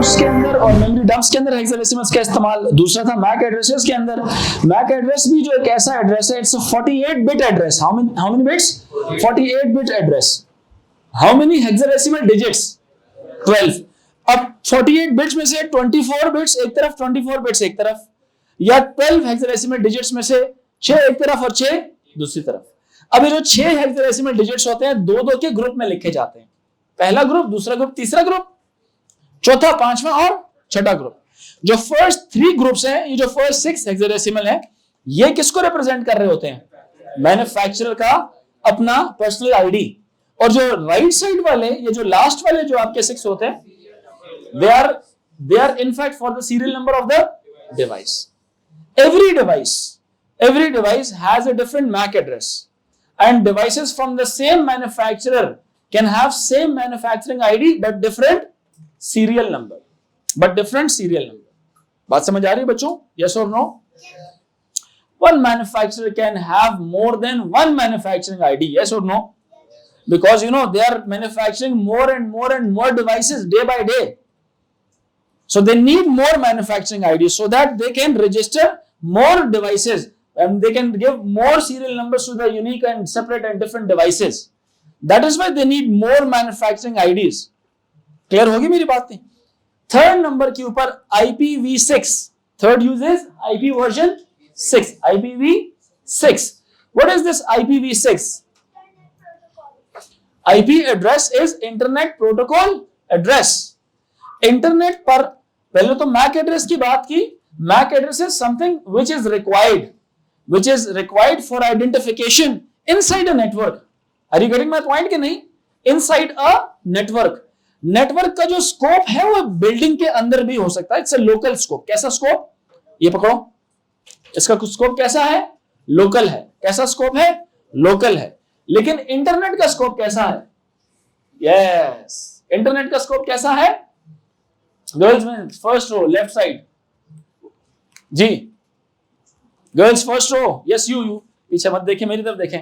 Source के अंदर और मेमोरी डम्प्स के अंदर हेक्साडेसिमल्स का इस्तेमाल। दूसरा था मैक एड्रेसेस के अंदर। मैक एड्रेस भी जो एक ऐसा एड्रेस है, it's a 48 bit address. How many bits? 48 bit address. How many hexadecimal digits? 12। अब 48 बिट्स में से 24 बिट्स एक तरफ, 24 बिट्स एक तरफ, या 12 हेक्साडेसिमल डिजिट्स में से 6 एक तरफ और 6 दूसरी तरफ। अब ये जो 6 हेक्साडेसिमल डिजिट्स होते हैं, दो दो के ग्रुप में लिखे जाते हैं। पहला ग्रुप, दूसरा ग्रुप, तीसरा ग्रुप, चौथा, पांचवा और छठा ग्रुप। जो फर्स्ट 3 ग्रुप्स हैं, ये जो फर्स्ट 6 हेक्साडेसिमल है, ये किसको रिप्रेजेंट कर रहे होते हैं? मैन्युफैक्चरर का अपना पर्सनल आईडी। और जो राइट साइड वाले, ये जो लास्ट वाले जो आपके 6 होते हैं, they are in fact for the serial number of the device. Every device has a different MAC address, and devices from the same manufacturer can have same manufacturing ID but different serial number. बात समझ आ रही है बच्चों? Yes or no? One manufacturer can have more than one manufacturing ID. Yes or no? Because they are manufacturing more and more devices day by day. So they need more manufacturing IDs so that they can register more devices and they can give more serial numbers to the unique and separate and different devices. That is why they need more manufacturing IDs. Clear होगी मेरी बात नहीं? Third number के ऊपर IPv6. Third use is IP version 6. IPv6. What is this IPv6? IP address is Internet Protocol Address. Internet पर पहले तो MAC address की बात की। MAC address is something which is required for identification inside a network. Are you getting my point कि नहीं? Inside a network. Network का जो स्कोप है वो बिल्डिंग के अंदर भी हो सकता है। It's a local scope. कैसा स्कोप? ये पकड़ो, इसका स्कोप कैसा है? लोकल है। कैसा स्कोप है? लोकल है। लेकिन इंटरनेट का स्कोप कैसा है? यस, इंटरनेट का स्कोप कैसा है? गर्ल्स में फर्स्ट रो, लेफ्ट साइड जी। Girls first row. Yes, you पीछे मत देखें, मेरी तरफ देखें।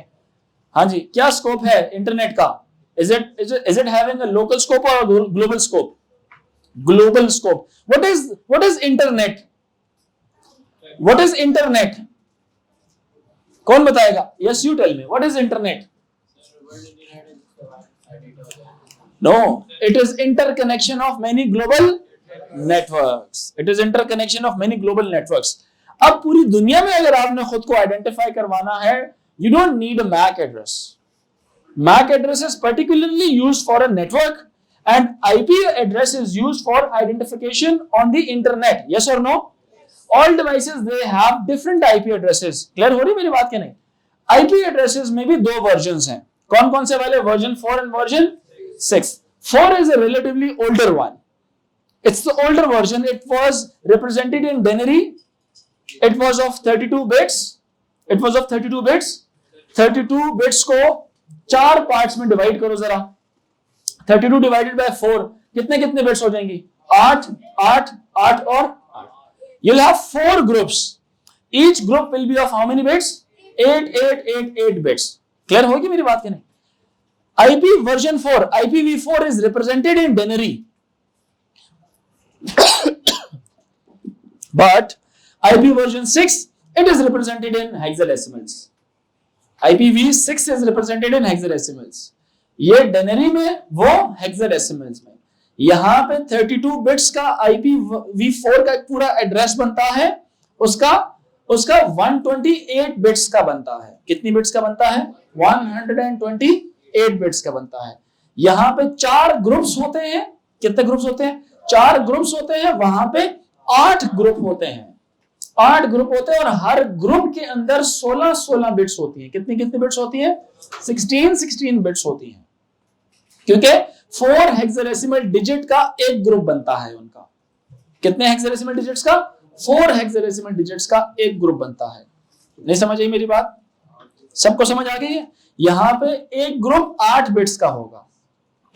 हाँ जी, क्या स्कोप है इंटरनेट का? Is it having a local scope और global scope? Global scope. What is internet? What is internet? कौन बताएगा? Yes, you tell me, what is internet? No, it is interconnection of many global networks. It is interconnection of many global networks. अब पूरी दुनिया में अगर आपने खुद को आइडेंटिफाई करवाना है, you don't need a MAC address. MAC address is particularly used for a network, and IP address is used for identification on the internet. Yes or no? All devices they have different IP addresses. Clear हो रही मेरी बात के नहीं? IP addresses में भी 2 versions हैं। कौन कौन से वाले? Version 4 and version 6. 4 is a relatively older one. It's the older version. It was represented in denary. It was of 32 bits. 32 bits को 4 parts में डिवाइड करो जरा। 32 divided by 4 कितने बिट्स हो जाएंगी? 8 और 8। You'll have 4 groups. Each group will be of how many bits? 8 bits. Clear होगी मेरी बात की नहीं? IP version 4, IPv4 is represented in denary. But IP version 6, it is represented in hexadecimals. IPv6 is represented in hexadecimals. ये denary में, वो hexadecimals में। यहां पे 32 बिट्स का IPv4 का पूरा एड्रेस बनता है, उसका 128 बिट्स का बनता है। कितनी बिट्स का बनता है? 128 बिट्स का बनता है। यहां पे 4 ग्रुप्स होते हैं। कितने ग्रुप्स होते हैं? 4 ग्रुप्स होते हैं। वहां पे 8 ग्रुप होते हैं। 8 ग्रुप होते हैं और हर ग्रुप के अंदर 16 बिट्स होती हैं। कितनी बिट्स होती हैं? 16 बिट्स होती हैं, क्योंकि 4 हेक्साडेसिमल डिजिट का एक ग्रुप बनता है उनका। कितने हेक्साडेसिमल डिजिट्स का? 4 हेक्साडेसिमल डिजिट्स का एक ग्रुप बनता है। नहीं समझ आई मेरी बात? सबको समझ आ गई है? यहां पे एक ग्रुप 8 बिट्स का होगा।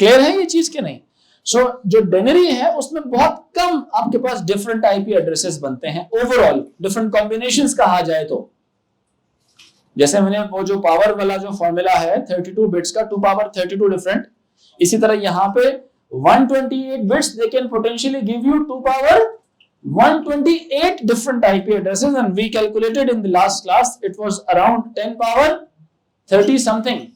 क्लियर है ये चीज के नहीं? सो जो डेनरी है उसमें बहुत कम आपके पास डिफरेंट आईपी एड्रेसेस बनते हैं। ओवरऑल डिफरेंट कॉम्बिनेशंस कहा जाए तो, जैसे मैंने वो जो पावर वाला जो फॉर्मूला है 32 बिट्स का, 2 पावर 32 डिफरेंट, इसी तरह यहां पे 128 bits, they can potentially give you 2 power 128 different IP addresses, and we calculated in the last class it was around 10 power 30 something,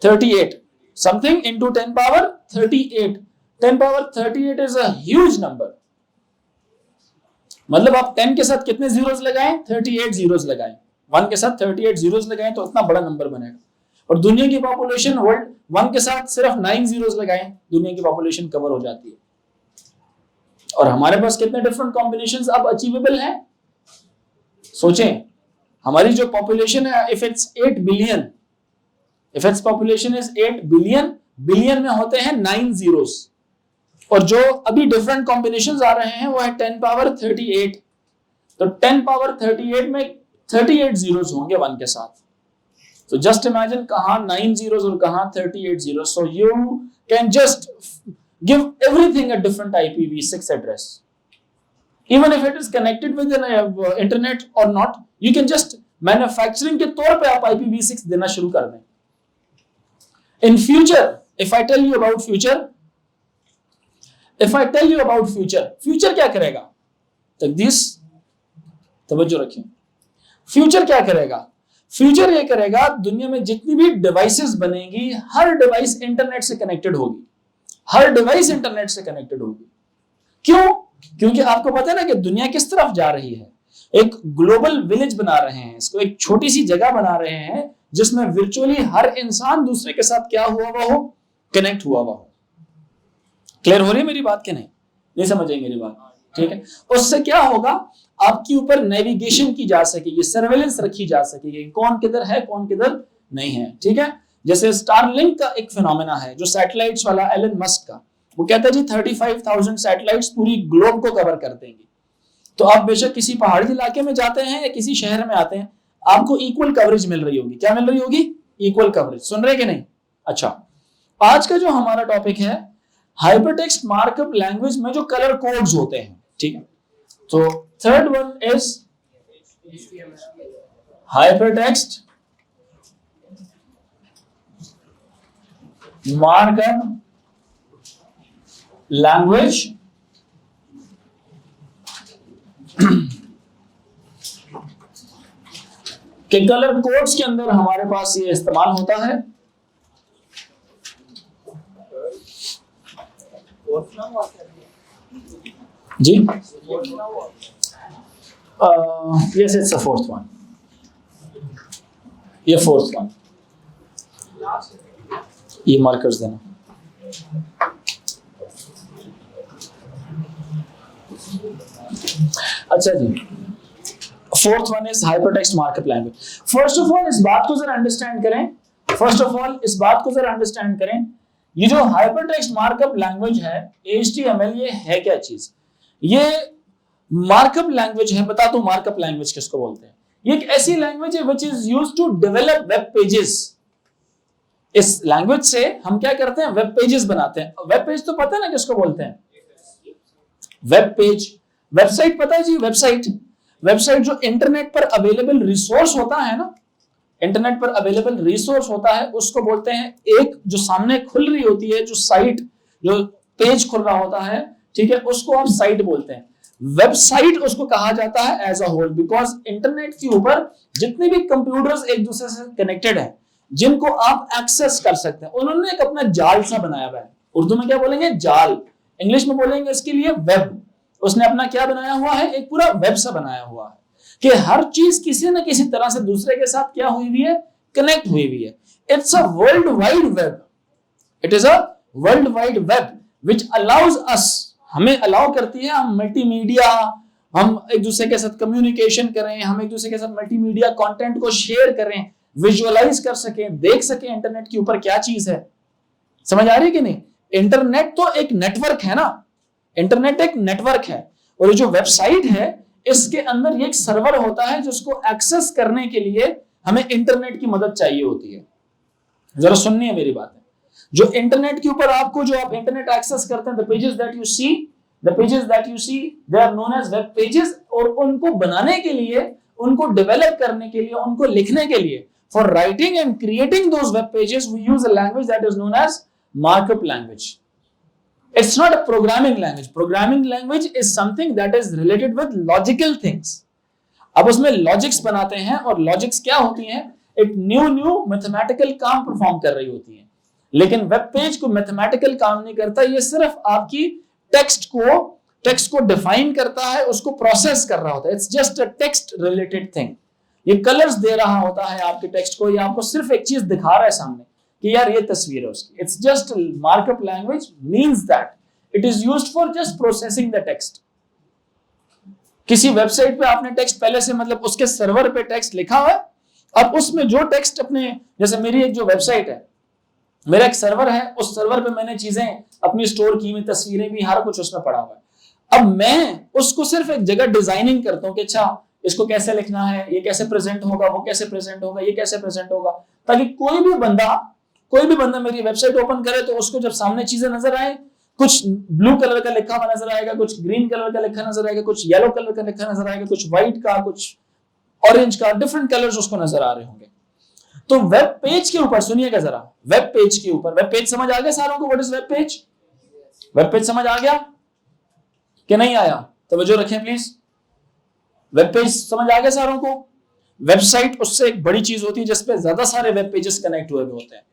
38 something into 10 power 38. 10 power 38 is a huge number. मतलब आप 10 के साथ कितने zeros लगाएं? 38 zeros लगाएं. 1 के साथ 38 zeros लगाएं तो इतना बड़ा नंबर बनेगा. और दुनिया की पॉपुलेशन वर्ल्ड 1 के साथ सिर्फ 9 जीरोस लगाएं, दुनिया की पॉपुलेशन कवर हो जाती है. और हमारे पास कितने डिफरेंट कॉम्बिनेशंस अब अचीवेबल हैं? सोचें, हमारी जो पॉपुलेशन है, if it's 8 billion, if its population is 8 billion, billion में होते हैं 9 जीरोस. और जो अभी डिफरेंट कॉम्बिनेशंस आ रहे हैं वो है 10 पावर 38. तो 10 पावर 38 में 38 जीरोस होंगे 1 के साथ. So just imagine कहां 9 zeros और कहां 38 zeros. So you can just give everything a different IPv6 address. Even if it is connected with an internet or not, you can just manufacturing के तौर पे आप IPv6 देना शुरू कर दें. In future, if I tell you about future, future क्या करेगा? तकदीस तवज्जो रखें. फ्यूचर क्या करेगा? फ्यूचर ये करेगा, दुनिया में जितनी भी डिवाइसेस बनेगी, हर डिवाइस इंटरनेट से कनेक्टेड होगी. हर डिवाइस इंटरनेट से कनेक्टेड होगी. क्यों? क्योंकि आपको पता है ना कि दुनिया किस तरफ जा रही है. एक ग्लोबल विलेज बना रहे हैं, इसको एक छोटी सी जगह बना रहे हैं जिसमें वर्चुअली हर इंसान दूसरे के साथ क्या हुआ हुआ हो? कनेक्ट हुआ हुआ हो. क्लियर हो रही है मेरी बात कि नहीं समझ आई मेरी बात? ठीक है. उससे क्या होगा? आपके ऊपर नेविगेशन की जा सकेगी, सर्वेलेंस रखी जा सकेगी, कौन किधर है कौन किधर नहीं है. ठीक है. जैसे स्टारलिंक का एक फिनोमेना है जो सैटेलाइट्स वाला एलन मस्क का, वो कहता है जी 35,000 सैटेलाइट्स पूरी ग्लोब को कवर कर देंगे. तो आप बेशक किसी पहाड़ी इलाके में जाते हैं या किसी शहर में आते हैं, आपको इक्वल कवरेज मिल रही होगी. क्या मिल रही होगी? Equal coverage. सुन रहे कि नहीं? अच्छा, आज का जो हमारा टॉपिक है हाइपरटेक्स्ट मार्कअप लैंग्वेज में जो कलर कोड्स होते हैं. ठीक है. तो third one is hypertext markup language के कलर कोड्स के अंदर हमारे पास ये इस्तेमाल होता है. जी yes, it's the fourth one. ये fourth one. ये मार्कर्स देना. अच्छा जी, fourth one is hypertext markup language. First of all इस बात को जरा अंडरस्टैंड करें. ये जो हाइपरटेक्स्ट मार्कअप लैंग्वेज है HTML, ये है क्या चीज? ये मार्कअप लैंग्वेज है. बता दो मार्कअप लैंग्वेज किसको बोलते हैं? ये एक ऐसी लैंग्वेज है which is used to develop web pages. इस लैंग्वेज से हम क्या करते हैं? वेब पेजेस बनाते हैं. वेब पेज तो पता है ना किसको बोलते हैं? Web page. वेबसाइट पता है जी? वेबसाइट जो इंटरनेट पर अवेलेबल रिसोर्स होता है ना, इंटरनेट पर अवेलेबल रिसोर्स होता है, उसको बोलते हैं. एक जो सामने खुल रही होती है, जो साइट, जो पेज खुल रहा होता है, ठीक है, उसको आप साइट बोलते हैं. वेबसाइट उसको कहा जाता है as a whole, because internet के ऊपर जितने भी कंप्यूटर्स एक दूसरे से कनेक्टेड हैं, जिनको आप एक्सेस कर सकते हैं, उन्होंने एक अपना जाल सा बनाया हुआ है. उर्दू में क्या बोलेंगे? जाल. इंग्लिश में बोलेंगे इसके लिए वेब. उसने अपना क्या बनाया हुआ है? एक पूरा वेब सा बनाया हुआ है कि हर चीज किसी न किसी तरह से दूसरे के साथ क्या हुई हुई है? कनेक्ट हुई हुई है. It's a world wide web. It is a world wide web which allows us, हमें अलाउ करती है हम मल्टीमीडिया, हम एक दूसरे के साथ कम्युनिकेशन करें, हम एक दूसरे के साथ मल्टीमीडिया कंटेंट को शेयर करें, विजुअलाइज कर सकें, देख सकें इंटरनेट के ऊपर क्या चीज है. समझ आ रही है कि नहीं? इंटरनेट तो एक नेटवर्क है ना, इंटरनेट एक नेटवर्क है. और जो वेबसाइट है इसके अंदर एक सर्वर होता है जिसको एक्सेस करने के लिए हमें इंटरनेट की मदद चाहिए होती है. जरा सुनिए मेरी बात है. जो इंटरनेट के ऊपर आपको जो आप इंटरनेट एक्सेस करते हैं, the pages that you see they are known as web pages. और उनको बनाने के लिए, उनको डेवलप करने के लिए, उनको लिखने के लिए, for writing and creating those web pages we use a language that is known as markup language. It's not a programming language. Programming language is something that is related with logical things. अब उसमें logics बनाते हैं और logics क्या होती हैं, एक new mathematical काम परफॉर्म कर रही होती है। लेकिन वेब पेज को मैथमेटिकल काम नहीं करता, ये सिर्फ आपकी टेक्स्ट को डिफाइन करता है, उसको प्रोसेस कर रहा होता है। It's just a text related thing. ये कलर्स दे रहा होता है आपके टेक्स्ट को, या आपको सिर्फ एक चीज दिखा रहा है सामने कि यार ये तस्वीर है उसकी। It's just markup language means that it is used for just processing the text. किसी वेबसाइट पे आपने टेक्स्ट पहले से, मतलब उसके सर्वर पे टेक्स्ट लिखा हुआ है, अब उसमें जो टेक्स्ट अपने, जैसे मेरी एक जो वेबसाइट है, मेरा एक सर्वर है, उस सर्वर पे मैंने चीजें अपनी स्टोर की हुई, तस्वीरें भी, हर कुछ उसमें पड़ा हुआ है। अब मैं उसको सिर्फ एक जगह डिजाइनिंग करता हूँ कि अच्छा इसको कैसे लिखना है, ये कैसे प्रेजेंट होगा, वो कैसे प्रेजेंट होगा, ये कैसे प्रेजेंट होगा, ताकि कोई भी बंदा मेरी वेबसाइट ओपन करे तो उसको जब सामने चीजें नजर आए, कुछ ब्लू कलर का लिखा हुआ नजर आएगा, कुछ ग्रीन कलर का लिखा नजर आएगा, कुछ येलो कलर का लिखा नजर आएगा, कुछ व्हाइट का, कुछ ऑरेंज का, डिफरेंट कलर्स उसको नजर आ रहे होंगे। तो वेब पेज के ऊपर सुनिएगा जरा, वेब पेज के ऊपर, वेब पेज समझ आ गया सारों को? What is web page? Web page समझ आ गया कि नहीं आया? तवज्जो रखें प्लीज। वेब पेज समझ आ गया सारों को? वेबसाइट उससे एक बड़ी चीज होती है जिसपे ज्यादा सारे वेब पेजेस कनेक्ट हुए होते हैं।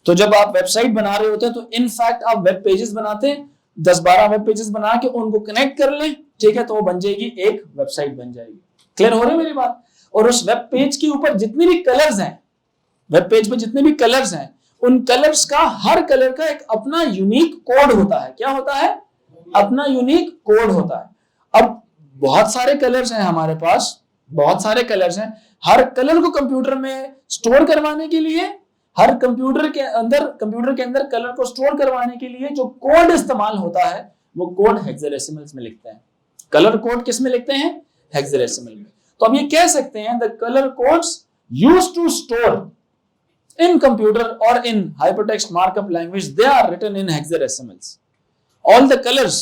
तो जब आप वेबसाइट बना रहे होते हैं तो इनफैक्ट आप वेब पेजेस बनाते हैं, 10-12 वेब पेजेस बना के उनको कनेक्ट कर लें, ठीक है, तो वो बन जाएगी, एक वेबसाइट बन जाएगी। क्लियर हो रही है मेरी बात? और उस वेब पेज के ऊपर जितने भी कलर्स हैं, वेब पेज पे जितने भी कलर्स हैं, उन कलर्स का, हर कलर का एक अपना यूनिक कोड होता है। क्या होता है? अपना यूनिक कोड होता है। अब बहुत सारे कलर्स हैं हमारे पास, बहुत सारे कलर्स हैं। हर कलर को कंप्यूटर में स्टोर करवाने के लिए, हर कंप्यूटर के अंदर कलर को स्टोर करवाने के लिए जो कोड इस्तेमाल होता है, वो कोड हेक्साडेसिमल्स में लिखते हैं। कलर कोड किस में लिखते हैं? हेक्साडेसिमल में। तो अब ये कह सकते हैं the colour codes used to store in computer or in hypertext markup language, they are written in hexadecimals. All the colors,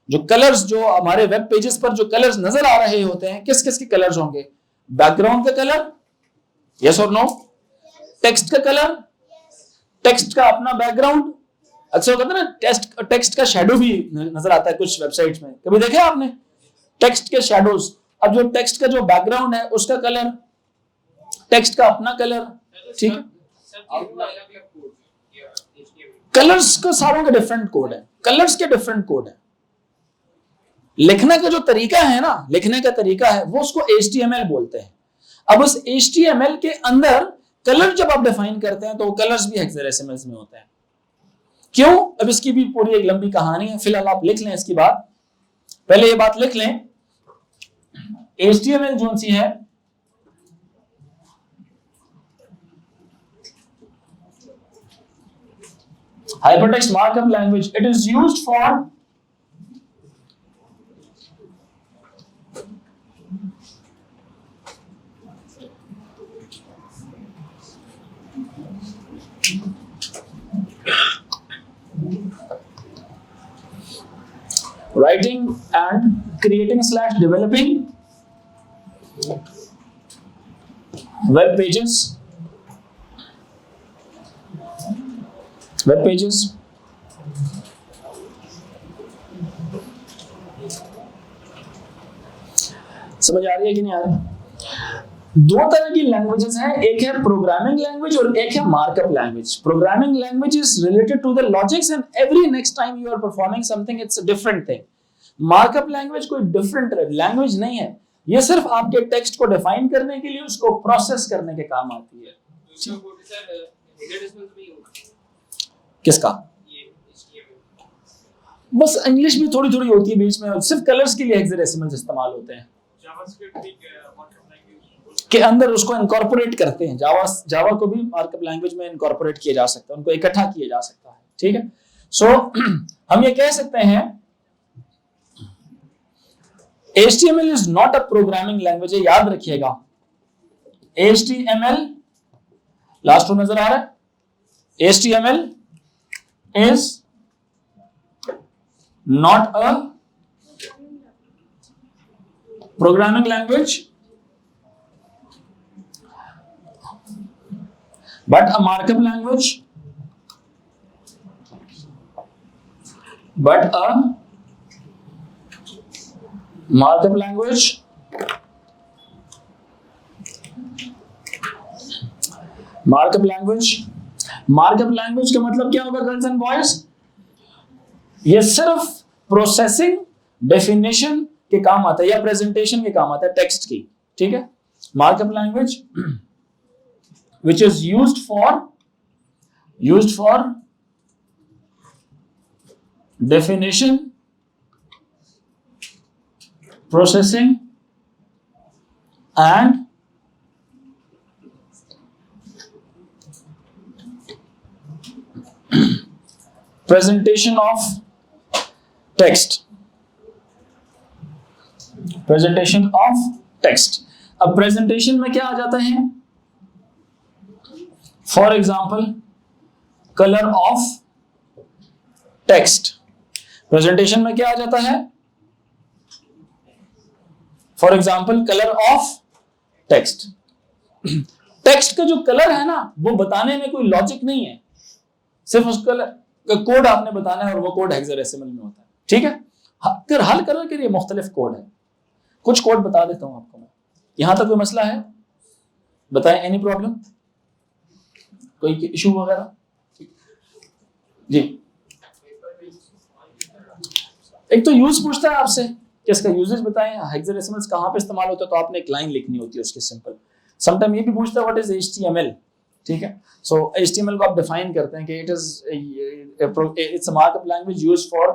जो हमारे वेब पेजेस पर जो कलर्स नजर आ रहे होते हैं, किस किस के कलर्स होंगे? बैकग्राउंड का कलर, यस और नो? टेक्स्ट का कलर, टेक्स्ट का अपना बैकग्राउंड। अच्छा होता है ना, टेक्स्ट का शैडो भी नजर आता है कुछ वेबसाइट्स में, कभी देखे आपने टेक्स्ट के शैडोज? अब जो टेक्स्ट का जो बैकग्राउंड है उसका कलर, टेक्स्ट का अपना कलर, ठीक है। कलर्स का सारों के डिफरेंट कोड है, कलर्स के डिफरेंट कोड है। लिखने का जो तरीका है ना, लिखने का तरीका है, वो उसको HTML बोलते हैं। अब उस HTML के अंदर कलर जब आप डिफाइन करते हैं तो कलर्स भी हेक्साडेसिमल्स में होते हैं। क्यों? अब इसकी भी पूरी एक लंबी कहानी है, फिलहाल आप लिख लें इसकी बात, पहले ये बात लिख लें। HTML जो सी है, hypertext markup language, it is used for writing and creating/developing web pages, समझ आ रही है कि नहीं आ रही? दो तरह की लैंग्वेजेस हैं, एक है प्रोग्रामिंग लैंग्वेज और एक है markup language. Programming language is related to the logics and every next time you are performing something it's a different thing. Markup language कोई डिफरेंट लैंग्वेज नहीं है, ये सिर्फ आपके टेक्स्ट को डिफाइन करने के लिए, उसको प्रोसेस करने के काम आती है। किसका? बस इंग्लिश भी थोड़ी थोड़ी होती है बीच में, सिर्फ कलर्स के लिए हेक्साडेसिमल्स इस्तेमाल होते हैं, के अंदर उसको इनकॉर्पोरेट करते हैं। जावा को भी मार्कअप लैंग्वेज में इनकॉर्पोरेट किया जा सकता है, उनको इकट्ठा किया जा सकता है, ठीक है। सो हम ये कह सकते हैं HTML is not a programming language, याद रखिएगा। HTML लास्ट रो नजर आ रहा है, HTML is not a programming language but a markup language but a markup language markup language का मतलब क्या होगा गर्ल्स एंड बॉयज? ये सिर्फ प्रोसेसिंग डेफिनेशन के काम आता है या प्रेजेंटेशन के काम आता है टेक्स्ट की, ठीक है? Markup language which is used for definition, processing and presentation of text. अब प्रेजेंटेशन में क्या आ जाता है? For example colour of text. Presentation में क्या आ जाता है? For example colour of text. Text का जो कलर है ना, वो बताने में कोई लॉजिक नहीं है, सिर्फ उस कलर का कोड आपने बताना है और वो कोड हेक्साडेसिमल में होता है, ठीक है? अगर हल करने के लिए मुख्तलिफ कोड है, कुछ कोड बता देता हूं आपको मैं। यहां तक कोई मसला है? बताएं, एनी प्रॉब्लम, कोई इशू वगैरह? जी, एक तो यूज पूछता है आपसे कि इसका यूजेज बताएं, हेक्साडेसिमल्स कहां पे इस्तेमाल होता है, तो आपने एक लाइन लिखनी होती है उसकी सिंपल। समटाइम ये भी पूछता है व्हाट इज HTML, ठीक है? सो HTML को आप डिफाइन करते हैं कि it's a markup language used for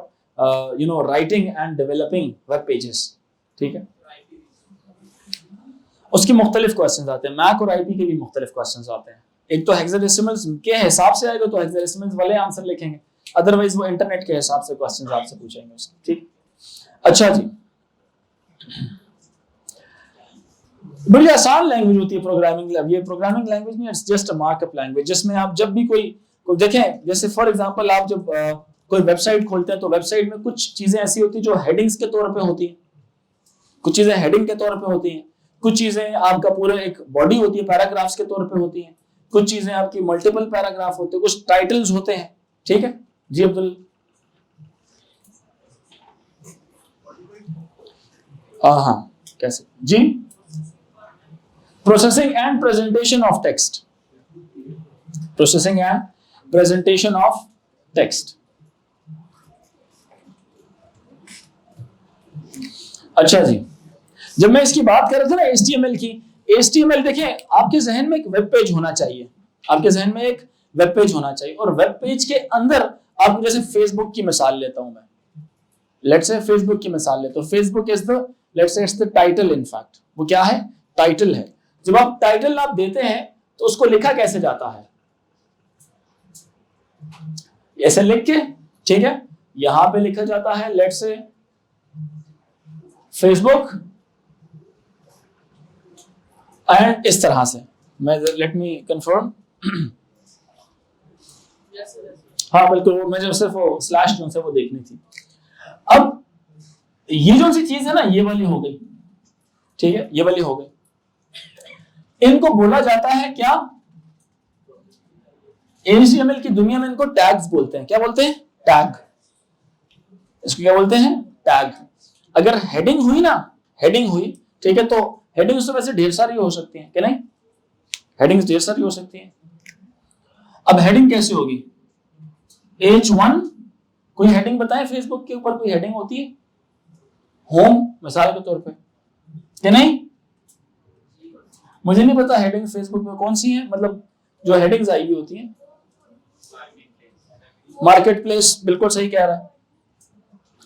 writing and developing web pages, ठीक है? उसके मुख्तलिफ क्वेश्चंस आते हैं, मैक और IP के भी मुख्तलिफ क्वेश्चंस आते हैं। एक तो हेक्साडेसिमल्स के हिसाब से आएगा तो हेक्साडेसिमल्स वाले आंसर लिखेंगे, अदरवाइज वो इंटरनेट के हिसाब से क्वेश्चंस आपसे पूछेंगे उसके, ठीक? अच्छा जी, बड़ी आसान लैंग्वेज होती है प्रोग्रामिंग। ये प्रोग्रामिंग लैंग्वेज नहीं, it's just a markup language, जिसमें आप जब भी कोई देखें, जैसे फॉर एग्जांपल आप जब कोई वेबसाइट खोलते हैं तो वेबसाइट में कुछ चीजें ऐसी होती हैं जो हेडिंग्स के तौर पे होती हैं, कुछ चीजें हेडिंग के तौर पे होती हैं, कुछ चीजें आपका पूरा एक बॉडी होती है पैराग्राफ्स के तौर पे होती हैं, कुछ चीजें आपकी मल्टीपल पैराग्राफ होते हैं, कुछ टाइटल्स होते हैं, ठीक है जी? अब्दुल, हाँ कैसे जी? Processing and presentation of text, processing and presentation of text. अच्छा जी, जब मैं इसकी बात कर रहा था ना HTML की, HTML देखें, आपके जहन में एक वेब पेज होना चाहिए, आपके जहन में एक वेब पेज होना चाहिए, और वेब पेज के अंदर आप, जैसे फेसबुक की मिसाल लेता हूं मैं, लेट्स से फेसबुक की मिसाल लेता हूं, Facebook is the, let's say it's the title, in fact वो क्या है? टाइटल है। जब आप टाइटल आप देते हैं तो उसको लिखा कैसे जाता है? ऐसे लिख के, ठीक है? यहां पे लिखा जाता है लेट्स से फेसबुक, एंड इस तरह से, मैं लेट मी कंफर्म, हाँ बिल्कुल, मैं जब सिर्फ वो स्लैश जो से वो देखनी थी। अब ये जो सी चीज है ना, ये वाली हो गई, ठीक है? ये वाली हो गई, इनको बोला जाता है क्या? HTML की दुनिया में इनको टैग्स बोलते हैं। क्या बोलते हैं? टैग। इसको क्या बोलते हैं? टैग। अगर हेडिंग हुई ना, हेडिंग हुई, ठीक है, तो हेडिंग्स तो वैसे ढेर सारी हो सकती हैं, क्या नहीं? हेडिंग्स ढेर सारी हो सकती हैं। अब हेडिंग कैसे होगी? H1, कोई हेडिंग बताएं, फेसबुक के ऊपर कोई हेडिंग होती है? होम मिसाल के तौर पे, क्या नहीं? मुझे नहीं पता हेडिंग फेसबुक में कौन सी है, मतलब जो हेडिंग्स आई हुई होती हैं। मार्केट प्लेस, बिल्कुल सही कह रहा है,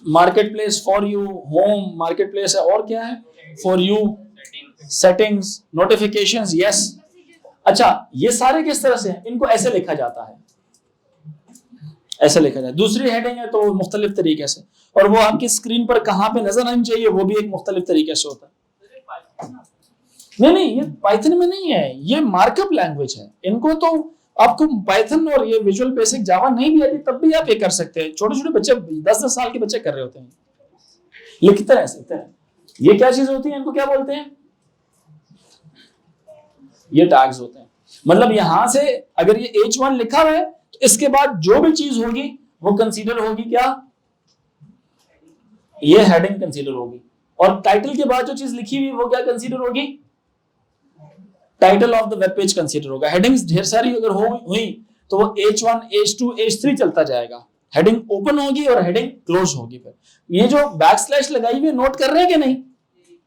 market place, for you, home, market place है, और क्या है? For you, settings, notifications, yes. अच्छा, ये सारे किस तरह से हैं? इनको ऐसे लिखा जाता है, ऐसे लिखा जाता है। दूसरी हेडिंग है तो मुख्तलिफ तरीके से, और वो आपकी स्क्रीन पर कहां पे नजर आनी चाहिए वो भी एक मुख्तलिफ तरीके से होता है। नहीं, ये पाइथन में नहीं है, ये मार्कअप लैंग्वेज है। इनको तो आपको पाइथन और ये विजुअल बेसिक जावा नहीं भी आती तब भी आप ये कर सकते हैं। छोटे छोटे बच्चे, 10-10 साल के बच्चे कर रहे होते हैं, लिखते रह सकते हैं। ये क्या चीज होती है? इनको क्या बोलते हैं? ये टैग्स होते हैं। मतलब यहां से अगर ये H1 लिखा हुआ है तो इसके बाद जो भी चीज होगी वो कंसीडर होगी क्या? ये हेडिंग कंसीडर होगी। और टाइटल के बाद जो चीज लिखी हुई वो क्या कंसीडर होगी? Title of the web page consider होगा। हेडिंग्स ढेर सारी अगर हुई तो वो H1, H2, H3 चलता जाएगा। हेडिंग ओपन होगी और हेडिंग क्लोज होगी। फिर ये जो बैकस्लैश लगाई हुई है, नोट कर रहे हैं कि नहीं?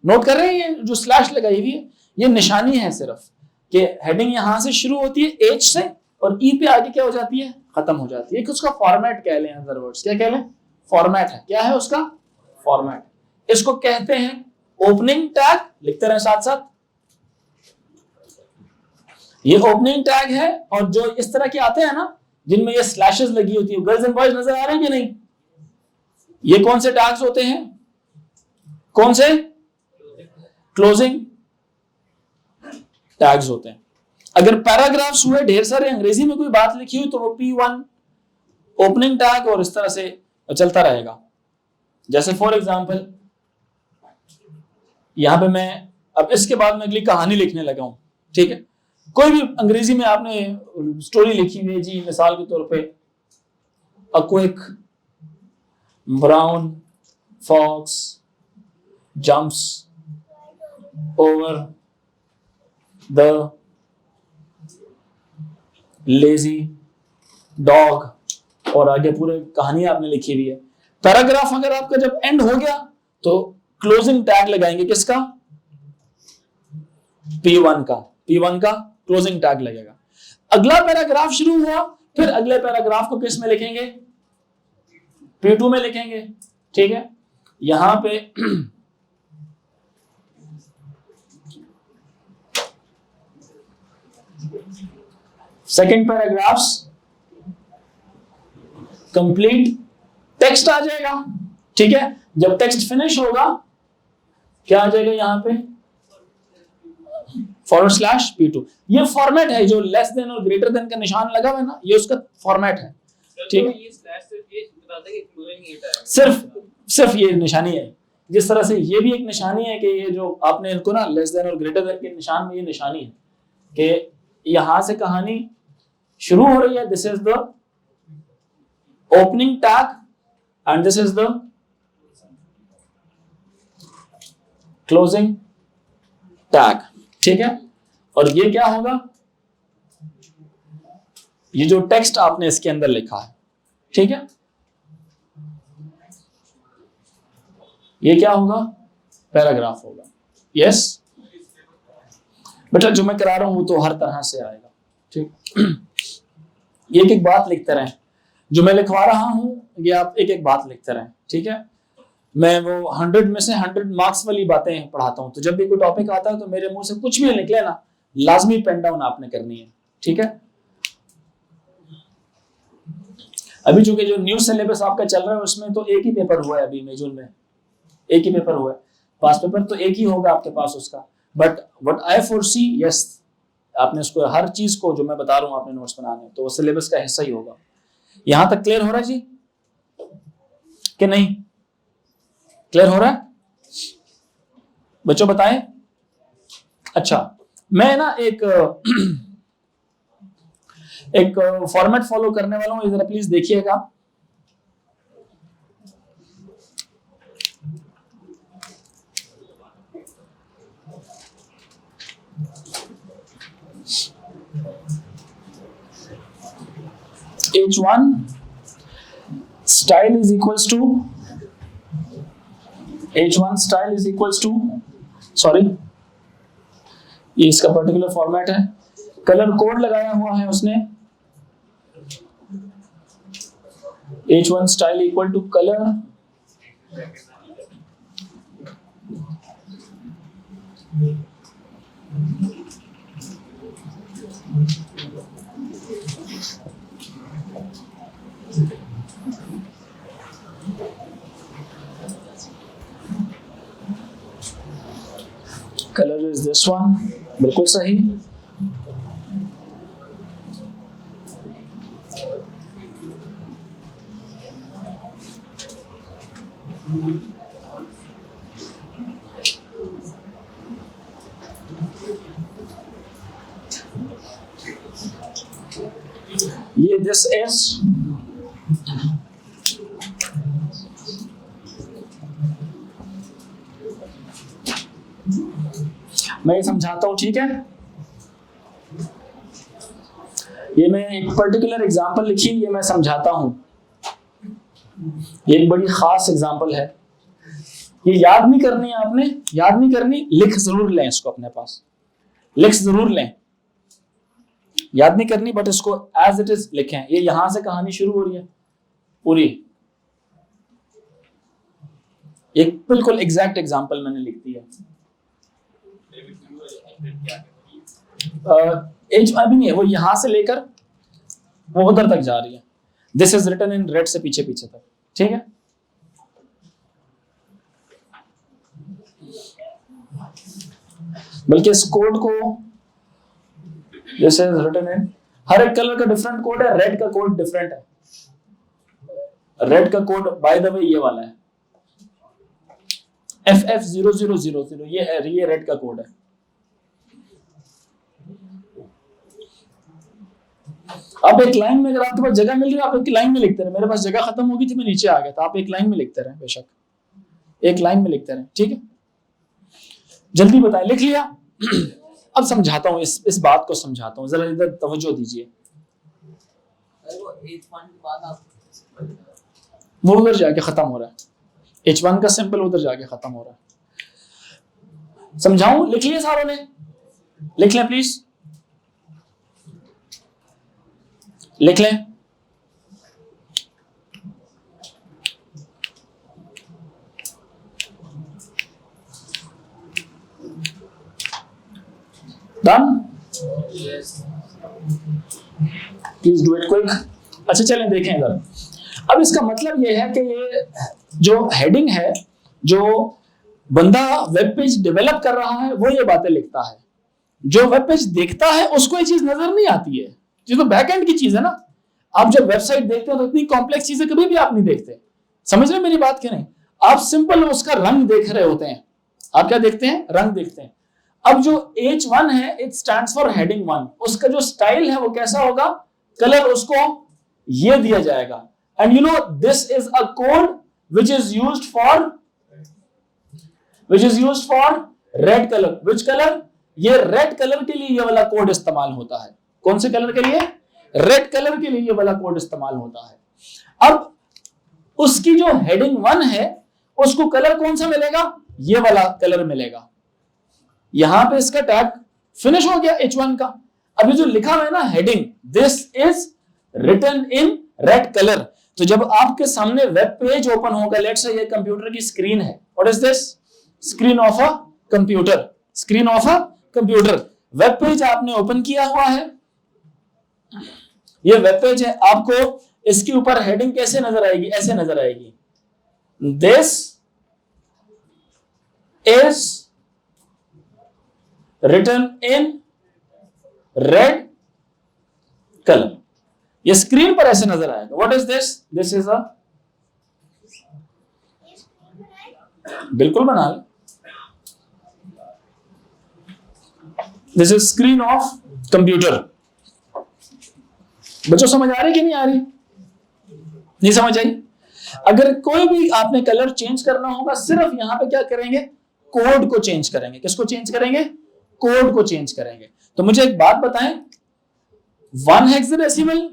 नोट कर रहे हैं? ये जो स्लैश लगाई हुई है ये निशानी है सिर्फ कि हेडिंग यहां से शुरू होती है H से और E पे आगे क्या हो जाती है? खत्म हो जाती है। कि उसका फॉर्मेट कह लें, अदर वर्ड्स क्या कह लें? फॉर्मेट है। क्या है उसका? फॉर्मेट। इसको कहते हैं ओपनिंग टैग। लिखते रहे साथ साथ। ये ओपनिंग टैग है। और जो इस तरह के आते हैं ना जिनमें ये स्लैशेस लगी होती है, गर्ल्स एंड बॉयज नजर आ रहे हैं कि नहीं? ये कौन से टैग्स होते हैं? कौन से? क्लोजिंग टैग्स होते हैं। अगर पैराग्राफ्स हुए ढेर सारे, अंग्रेजी में कोई बात लिखी हुई तो वो P1 ओपनिंग टैग और इस तरह से चलता रहेगा। जैसे फॉर एग्जांपल यहां पे मैं अब इसके बाद में अगली कहानी लिखने लगा हूं, ठीक है? कोई भी अंग्रेजी में आपने स्टोरी लिखी हुई है जी, मिसाल के तौर पे a quick brown fox jumps over the lazy dog और आगे पूरे कहानी आपने लिखी हुई है। पैराग्राफ अगर आपका जब एंड हो गया तो क्लोजिंग टैग लगाएंगे। किसका? P1 का। P1 का क्लोजिंग टैग लगेगा। अगला पैराग्राफ शुरू हुआ, फिर अगले पैराग्राफ को किस में लिखेंगे? P2 में लिखेंगे, ठीक है? यहां पे सेकेंड पैराग्राफ्स कंप्लीट टेक्स्ट आ जाएगा, ठीक है? जब टेक्स्ट फिनिश होगा क्या आ जाएगा यहां पे? /P2। ये फॉर्मेट है जो लेस देन और ग्रेटर देन का निशान लगा हुआ है ना, ये उसका फॉर्मेट है, ठीक है? सिर्फ ये निशानी है। जिस तरह से ये भी एक निशानी है कि ये जो आपने इनको ना लेस देन और ग्रेटर देन के निशान में ये निशानी है कि यहां से कहानी शुरू हो रही है, this is the opening tag and this is the closing tag, ठीक है? और ये क्या होगा? ये जो टेक्स्ट आपने इसके अंदर लिखा है, ठीक है? ये क्या होगा? पैराग्राफ होगा। यस बेटा, जो मैं करा रहा हूं वो तो हर तरह से आएगा, ठीक? एक एक बात लिखते रहें। जो मैं लिखवा रहा हूं ये आप एक एक बात लिखते रहें, ठीक है? मैं वो 100 में से 100 मार्क्स वाली बातें पढ़ाता हूं, तो जब भी कोई टॉपिक आता है तो मेरे मुंह से कुछ भी निकले ना, लाजमी पेन डाउन आपने करनी है, ठीक है? अभी चूंकि जो न्यू सिलेबस आपका चल रहा है उसमें तो एक ही पेपर हुआ है, अभी मई जून में एक ही पेपर हुआ है। पास पेपर तो एक ही होगा आपके पास उसका, but what I foresee, yes आपने उसको हर चीज को जो मैं बता रहा हूं आपने नोट्स बनाने, तो वो सिलेबस का हिस्सा ही होगा। यहां तक क्लियर हो रहा है जी कि नहीं? क्लियर हो रहा है बच्चों? बताएं। अच्छा, मैं ना एक फॉर्मेट फॉलो करने वाला हूं, जरा प्लीज देखिएगा। H1 style is equals to H1 style is equals to sorry, ये इसका पर्टिकुलर फॉर्मेट है। कलर कोड लगाया हुआ है उसने, H1 style equal to color color is this one, बिल्कुल सही। ये दिस इज मैं ये समझाता हूं, ठीक है। ये मैं एक पर्टिकुलर एग्जांपल लिखी, ये मैं समझाता हूं। ये एक बड़ी खास एग्जांपल है, ये याद नहीं करनी है आपने, याद नहीं करनी, लिख जरूर लें इसको अपने पास, लिख जरूर लें, याद नहीं करनी बट इसको एज इट इज लिखें। ये यहां से कहानी शुरू हो रही है पूरी, एक बिल्कुल एग्जैक्ट एग्जांपल मैंने लिख दी है। एज अभी नहीं है, वो यहां से लेकर वो उधर तक जा रही है। This is written in red से पीछे पीछे तक, ठीक है। बल्कि इस कोड को, दिस इज रिटन इन, हर एक कलर का डिफरेंट कोड है, रेड का कोड डिफरेंट है। रेड का कोड बाय द वे ये वाला है, FF0000, ये रेड का कोड है। अब एक लाइन में, अगर आपके पास जगह मिल रही है आप एक लाइन में लिखते रहे। मेरे पास जगह खत्म हो गई थी, मैं नीचे आ गया था, आप एक लाइन में लिखते रहे, बेशक एक लाइन में लिखते रहे, ठीक है। जल्दी बताएं, लिख लिया? अब समझाता हूं, इस बात को समझाता हूं, जरा इधर तवज्जो दीजिए। वो उधर जाके खत्म हो रहा है, H1 का सिंपल उधर जाके खत्म हो रहा है। समझाऊं? लिख लिया सारों ने? लिख लें प्लीज, लिख लें। Done? Please do it quick. अच्छा चलें देखें इधर। अब इसका मतलब यह है कि ये जो हेडिंग है, जो बंदा वेब पेज डेवलप कर रहा है वो ये बातें लिखता है, जो वेब पेज देखता है उसको ये चीज नजर नहीं आती है। ये तो बैकएंड की चीज है ना। आप जब वेबसाइट देखते हो तो इतनी कॉम्प्लेक्स चीजें कभी भी आप नहीं देखते। समझ रहे मेरी बात क्या नहीं? आप सिंपल उसका रंग देख रहे होते हैं। आप क्या देखते हैं? रंग देखते हैं। अब जो H1 है, इट स्टैंड्स फॉर हेडिंग 1। उसका जो स्टाइल है वो कैसा होगा? कलर उसको ये दिया जाएगा। And you know this is a code which is used for red colour. Which colour? ये रेड कलर के लिए ये वाला कोड इस्तेमाल होता है। कौन से कलर के लिए? रेड कलर के लिए ये वाला कोड इस्तेमाल होता है। अब उसकी जो हेडिंग 1 है उसको कलर कौन सा मिलेगा? ये वाला कलर मिलेगा। यहां पे इसका टैग फिनिश हो गया H1 का। अभी जो लिखा हुआ है ना heading, this is written in red colour, तो जब आपके सामने वेब पेज ओपन होगा, लेट्स से ये कंप्यूटर की स्क्रीन है, what is this? Screen of a computer, screen of a computer. Web page आपने ओपन किया हुआ है, ये वेब पेज है। आपको इसके ऊपर हेडिंग कैसे नजर आएगी? ऐसे नजर आएगी, this is written in red colour. ये स्क्रीन पर ऐसे नजर आएगा। What is this? This is a, बिल्कुल बना ले, this is screen of computer. बच्चों समझ आ रही कि नहीं आ रही? नहीं समझ आई? अगर कोई भी आपने कलर चेंज करना होगा, सिर्फ यहां पे क्या करेंगे? कोड को चेंज करेंगे। किसको चेंज करेंगे? कोड को चेंज करेंगे। तो मुझे एक बात बताएं, 1 हेक्साडेसिमल,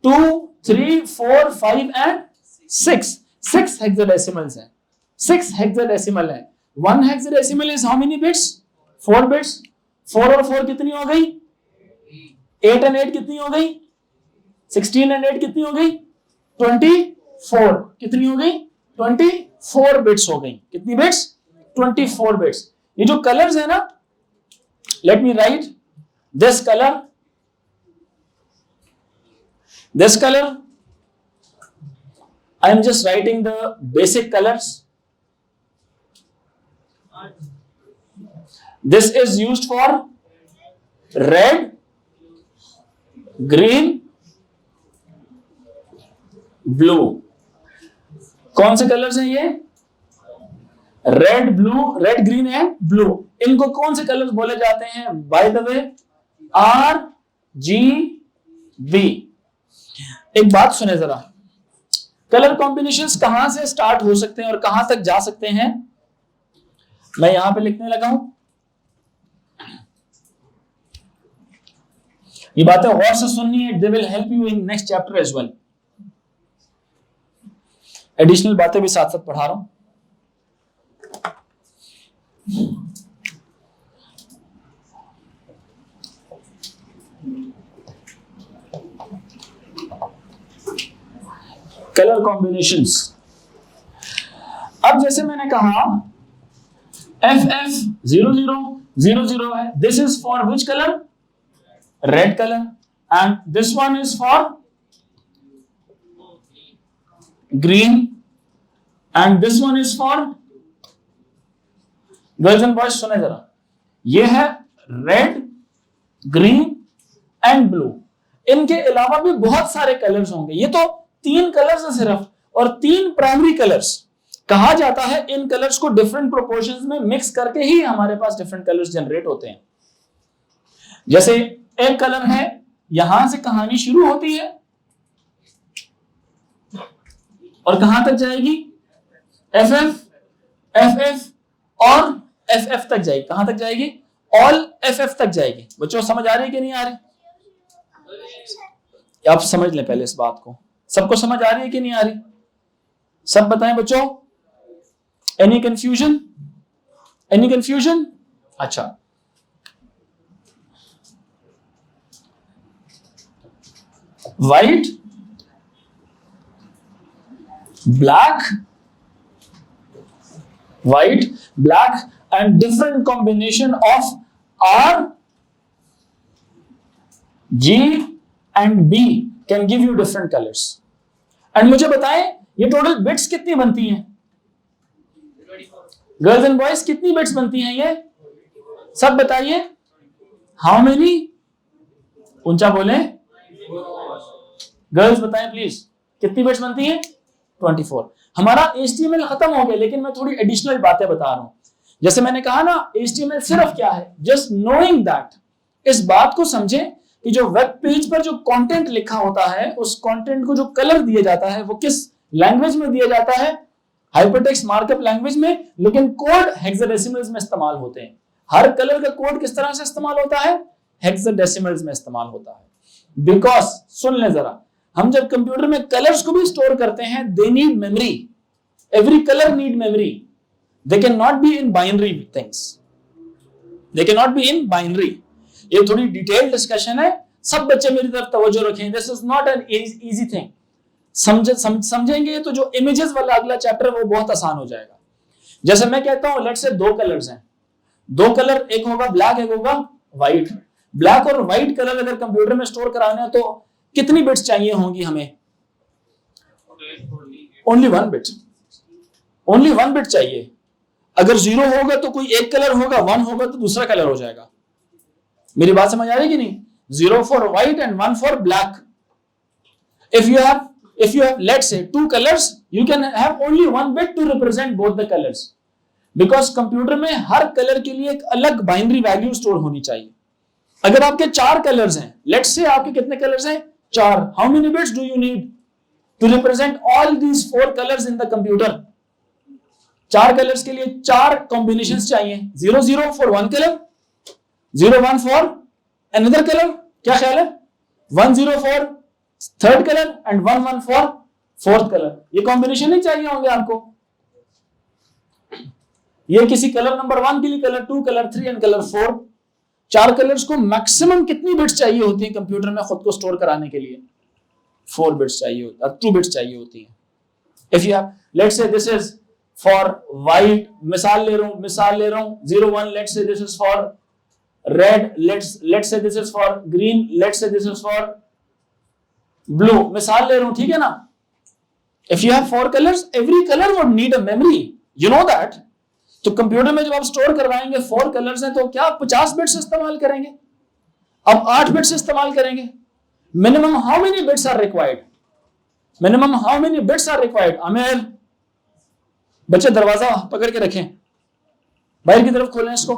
2, 3, 4, 5 एंड 6 हेक्साडेसिमल्स हैं। 6 हेक्साडेसिमल है। 1 hexadecimal is how many bits? 4 bits. 4 और 4 कितनी हो गई? 8 एंड 8 कितनी हो गई? 16 एंड 8 कितनी हो गई? 24। कितनी हो गई? 24 बिट्स हो गई। कितनी बिट्स? 24 बिट्स। ये जो कलर्स है ना, let me right this colour, this color, I am just writing the basic colors. This is used for red, green, blue. कौन से कलर्स हैं ये? Red, blue, red, green and blue. इनको कौन से कलर्स बोले जाते हैं? By the way RGB। एक बात सुने जरा, कलर कॉम्बिनेशंस कहां से स्टार्ट हो सकते हैं और कहां तक जा सकते हैं? मैं यहां पे लिखने लगा हूं, ये बातें गौर से सुननी है, they will help you in next chapter as well. Additional बातें भी साथ साथ पढ़ा रहा हूं। Colour combinations. अब जैसे मैंने कहा FF0000 है, this is for which colour? Red colour. And this one is for green and this one is for, girls and boys सुने जरा, ये है रेड, ग्रीन एंड ब्लू। इनके अलावा भी बहुत सारे कलर्स होंगे, ये तो 3 कलर्स है सिर्फ, और 3 प्राइमरी कलर्स। कहा जाता है इन कलर्स को डिफरेंट प्रोपोर्शंस में मिक्स करके ही हमारे पास डिफरेंट कलर्स जनरेट होते हैं। जैसे एक कलर है, यहां से कहानी शुरू होती है और कहां तक जाएगी? FF, FF और FF तक जाएगी। कहां तक जाएगी? ऑल FF तक जाएगी। बच्चों समझ आ रही है कि नहीं आ रही? आप समझ लें पहले इस बात को, सबको समझ आ रही है कि नहीं आ रही? सब बताएं बच्चों। Any confusion? Any confusion? अच्छा, white, black, white, black and different combination of R, G and B can give you different colours. And मुझे बताएं ये टोटल बिट्स कितनी बनती हैं? गर्ल्स एंड बॉयज कितनी बिट्स बनती हैं ये? सब बताइए। How many? ऊंचा बोले। गर्ल्स बताएं प्लीज, कितनी बिट्स बनती हैं? 24। हमारा HTML खत्म हो गया, लेकिन मैं थोड़ी एडिशनल बातें बता रहा हूं। जैसे मैंने कहा ना, HTML सिर्फ क्या है? Just knowing that. इस बात को समझें कि जो वेब पेज पर जो कंटेंट लिखा होता है, उस कंटेंट को जो कलर दिया जाता है वो किस लैंग्वेज में दिया जाता है? हाइपरटेक्स्ट मार्कअप लैंग्वेज में, लेकिन कोड हेक्साडेसिमल्स में इस्तेमाल होते हैं। हर कलर का कोड किस तरह से इस्तेमाल होता है? हेक्साडेसिमल्स में इस्तेमाल होता है। बिकॉज सुन ले जरा, हम जब कंप्यूटर में कलर्स को भी स्टोर करते हैं, they need memory. Every colour need memory. They can not be in binary things. They can not be in binary. ये थोड़ी डिटेल डिस्कशन है, सब बच्चे मेरी तरफ तवज्जो रखें। This is not an easy thing. समझेंगे तो जो इमेजेस वाला अगला चैप्टर है वो बहुत आसान हो जाएगा। जैसे मैं कहता हूं, लेट्स से 2 कलर्स हैं, 2 कलर, एक होगा ब्लैक, एक होगा व्हाइट। ब्लैक और व्हाइट कलर अगर कंप्यूटर में स्टोर कराने हैं तो कितनी बिट्स चाहिए होंगी हमें? Only 1 bit. ओनली 1 बिट चाहिए। अगर 0 होगा तो कोई एक कलर होगा, 1 होगा तो दूसरा कलर हो जाएगा। मेरी बात समझ आ रही है कि नहीं? 0 for white and 1 for black. If you have let's say 2 colors, you can have only 1 bit to represent both the colors, because computer में हर कलर के लिए एक अलग बाइनरी वैल्यू स्टोर होनी चाहिए। अगर आपके 4 कलर्स हैं, लेट्स से आपके कितने कलर्स हैं? 4। How many bits do you need to represent all these 4 colours in the computer? 4 colours के लिए 4 कॉम्बिनेशंस चाहिए। 0 for 1 colour, 0 1 for another colour, क्या ख्याल है? 1 0 for 3rd colour and 1 1 for 4th colour. ये कॉम्बिनेशन नहीं चाहिए होंगे आपको। ये किसी कलर नंबर 1 के लिए colour 2, colour 3 and colour 4। 4 colours को मैक्सिमम कितनी बिट्स चाहिए होती है कंप्यूटर में खुद को स्टोर कराने के लिए? 4 बिट्स चाहिए होती है, 2 बिट्स चाहिए होती है। If you have, let's say this is for white, मिसाल ले रहा हूं 0 1, let's say this is for red, let's say this is for green, let's say this is for blue, मिसाल ले रहा हूं, ठीक है ना? If you have 4 colours, every colour would need a memory, you know that. तो computer में जब आप स्टोर करवाएंगे 4 कलर्स हैं तो क्या 50 बिट्स इस्तेमाल करेंगे? अब 8 बिट्स इस्तेमाल करेंगे। Minimum how many bits are required? Minimum how many bits are required? Aamir, बच्चे दरवाजा पकड़ के रखें, बाहर की तरफ खोलें इसको।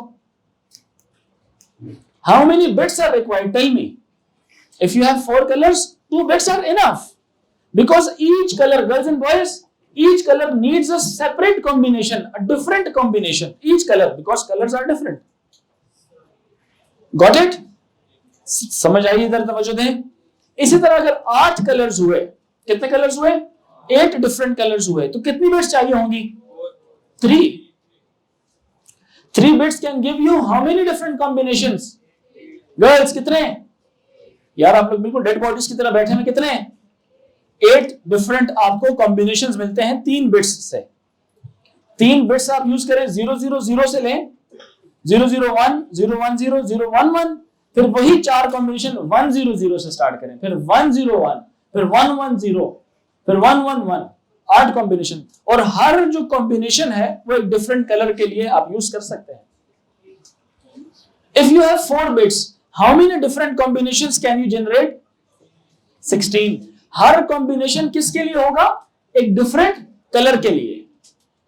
How many bits are required? Tell me. If you have 4 colors, 2 bits are enough, because each color, girls and boys, each color needs a separate combination, a different combination, each color, because colors are different. Got it? समझ आई? इधर तवज्जो दें। इसी तरह अगर 8 colours हुए, कितने colours हुए? 8 डिफरेंट कलर्स हुए, तो कितनी बिट्स चाहिए होंगी? 3 bits can give you how many different combinations? Girls कितने? यार आप लोग बिल्कुल डेड बॉडीज की तरह बैठे हैं, कितने? 8 डिफरेंट आपको कॉम्बिनेशंस मिलते हैं 3 बिट्स से। 3 बिट्स आप यूज करें, 000 से लें, 001, 010, 011, फिर वही 4 कॉम्बिनेशन 100 से स्टार्ट करें, फिर 101, फिर 110, फिर 111, 8 कॉम्बिनेशन। और हर जो कॉम्बिनेशन है वो एक डिफरेंट कलर के लिए आप यूज कर सकते हैं। If you have 4 bits, how many different combinations can you generate? 16। Her combination किसके लिए होगा? एक डिफरेंट कलर के लिए,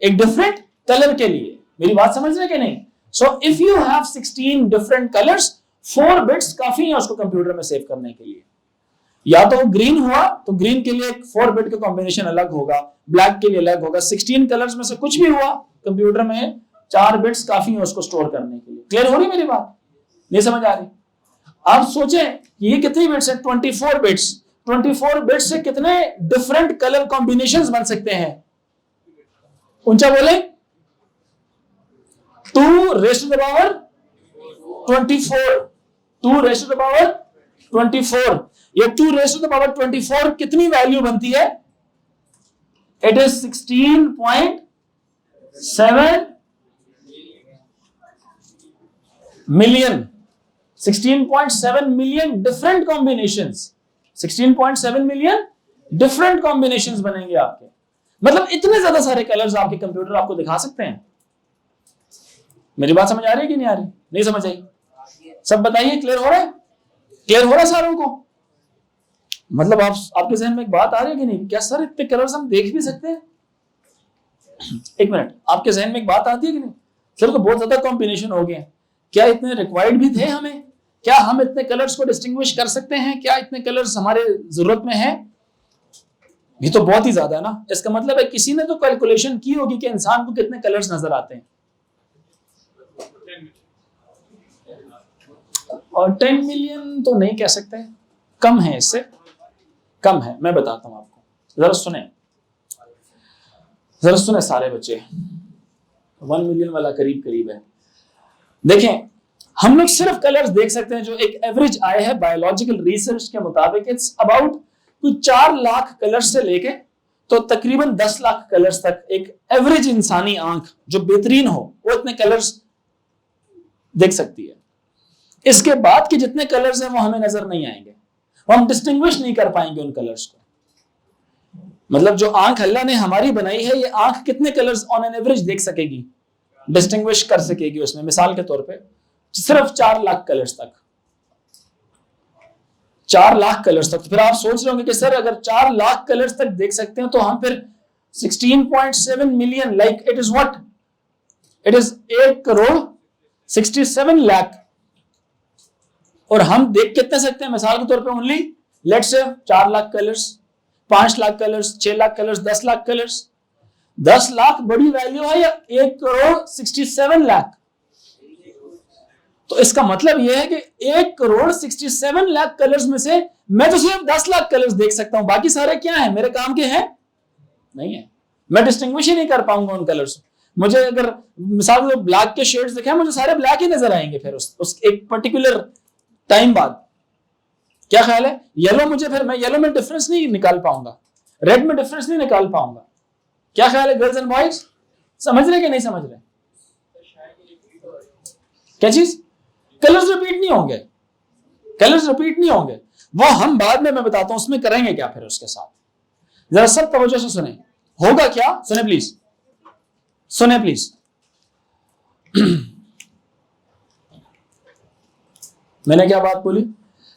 एक डिफरेंट कलर के लिए। मेरी बात समझ रहे हैं कि नहीं? So if you have 16 different colours, 4 bits काफी है उसको कंप्यूटर में सेव करने के लिए। या तो ग्रीन हुआ तो ग्रीन के लिए 4 बिट का कॉम्बिनेशन अलग होगा, ब्लैक के लिए अलग होगा। 16 कलर्स में से कुछ भी हुआ कंप्यूटर में, 4 बिट्स काफी है उसको स्टोर करने के लिए। क्लियर हो रही मेरी बात? नहीं समझ आ रही? आप सोचें ये कितनी बिट्स है? 24 बिट्स। 24 बिट्स से कितने डिफरेंट कलर कॉम्बिनेशंस बन सकते हैं? ऊंचा बोले। 2 raised to the power 24, 2 raised to the power 24। ये 2 raised to the power 24 कितनी वैल्यू बनती है? It is 16.7 million. 16.7 million different combinations, 16.7 million different combinations बनेंगे आपके। मतलब इतने ज्यादा सारे कलर्स आपके कंप्यूटर आपको दिखा सकते हैं। मेरी बात समझ आ रही है कि नहीं आ रही? नहीं समझ आई? सब बताइए, क्लियर हो रहा है? क्लियर हो रहा है सारों को? मतलब आपके जहन में एक बात आ रही है कि नहीं? क्या सर इतने कलर्स हम देख भी सकते हैं? एक मिनट, आपके जहन में एक बात आती है कि नहीं? सर तो बहुत ज्यादा कॉम्बिनेशन हो गए, क्या इतने रिक्वायर्ड भी थे हमें? क्या हम इतने कलर्स को डिस्टिंग्विश कर सकते हैं? क्या इतने कलर्स हमारे जरूरत में है? ये तो बहुत ही ज्यादा है ना। इसका मतलब है किसी ने तो कैलकुलेशन की होगी कि इंसान को कितने कलर्स नजर आते हैं। और 10 मिलियन तो नहीं कह सकते, कम है, इससे कम है। मैं बताता हूं आपको, जरा सुने सारे बच्चे। 1 मिलियन वाला करीब करीब है। देखें, हम लोग सिर्फ कलर्स देख सकते हैं। जो एक एवरेज आय है बायोलॉजिकल रिसर्च के मुताबिक, इट्स अबाउट 4 लाख कलर्स से लेके तो तकरीबन 10 लाख कलर्स तक एक एवरेज इंसानी आंख जो बेहतरीन हो वो इतने कलर्स देख सकती है। इसके बाद के जितने कलर्स हैं वो हमें नजर नहीं आएंगे, वो हम डिस्टिंग्विश नहीं कर पाएंगे उन कलर्स को। मतलब जो आंख अल्लाह ने हमारी बनाई है, ये आंख कितने कलर्स ऑन एन एवरेज देख सकेगी, डिस्टिंग्विश कर सकेगी उसमें? मिसाल के तौर पे सिर्फ 4 लाख कलर्स तक, 4 लाख कलर्स तक। तो फिर आप सोच रहे होंगे कि सर अगर 4 लाख कलर्स तक देख सकते हैं तो हम फिर 16.7 million, like it is what? It is 1,67,00,000। और हम देख कितने सकते हैं? मिसाल के तौर पे only let's say 4 lakh colours, 5 lakh colours, 6 lakh colours, 10 lakh colours. 10 lakh बड़ी वैल्यू है या 1,67,00,000? तो इसका मतलब यह है कि 1,67,00,000 कलर्स में से मैं तो सिर्फ 10 लाख कलर्स देख सकता हूं, बाकी सारे क्या है? मेरे काम के हैं? नहीं है। मैं डिस्टिंग्विश ही नहीं कर पाऊंगा उन कलर्स। मुझे अगर मिसाल को ब्लैक के शेड्स दिखे, मुझे सारे ब्लैक ही नजर आएंगे फिर उस एक पर्टिकुलर टाइम बाद। क्या ख्याल है? येलो मुझे, फिर मैं येलो में डिफरेंस नहीं निकाल पाऊंगा, रेड में डिफरेंस नहीं निकाल पाऊंगा। क्या ख्याल है गर्ल्स एंड बॉयज? समझ रहे कि नहीं समझ रहे? क्या चीज? कलर्स रिपीट नहीं होंगे, कलर्स रिपीट नहीं होंगे। वो हम बाद में मैं बताता हूं उसमें करेंगे क्या फिर उसके साथ। जरा सब तवज्जो से सुने। होगा क्या? सुने प्लीज, सुने प्लीज। मैंने क्या बात बोली?